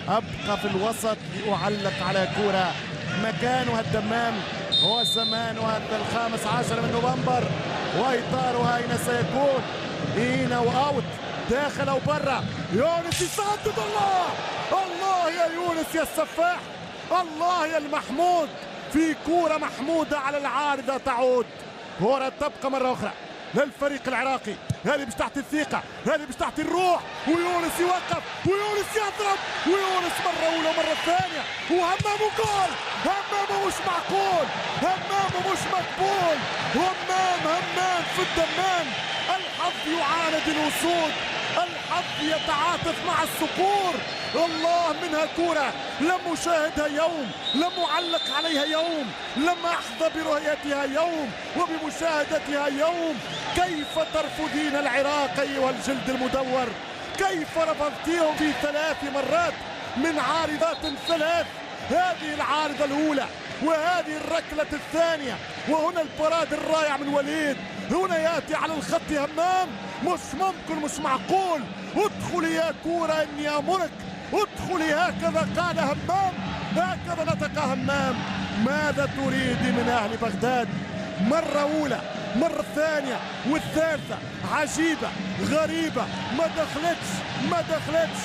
أبقى في الوسط لأعلق على كرة مكانها الدمام وزمانها 15 من نوفمبر، وإطارها أين سيكون؟ إن أو أوت، داخل أو برا. يونس يسدد. الله الله يا يونس يا السفاح، الله يا المحمود، في كرة محمودة على العارضة تعود. كرة تبقى مرة أخرى للفريق العراقي، هذه مش تحت الثقة، هذه مش تحت الروح، ويونس يوقف ويونس يضرب، ويونس مرة أولى مرة ثانية، وهمامه جول. همامه مش معقول، همامه مش مقبول، همام في الدمام. الحظ يعاند الوصول، الحظ يتعاطف مع الصقور. الله، منها كرة لم أشاهدها يوم، لم أعلق عليها يوم، لم أحظى برؤيتها يوم وبمشاهدتها يوم. كيف ترفضين العراق أيها الجلد المدور؟ كيف رفضتيهم في 3 مرات من عارضات 3؟ هذه العارضة الأولى وهذه الركلة الثانية، وهنا البراد الرائع من وليد، هنا يأتي على الخط همام. مش ممكن، مش معقول. ادخلي يا كورة إني أمرك، ادخلي، هكذا قال همام، هكذا نطق همام. ماذا تريد من أهل بغداد؟ مرة أولى، مرة ثانية والثالثة عجيبة غريبة، ما دخلتش.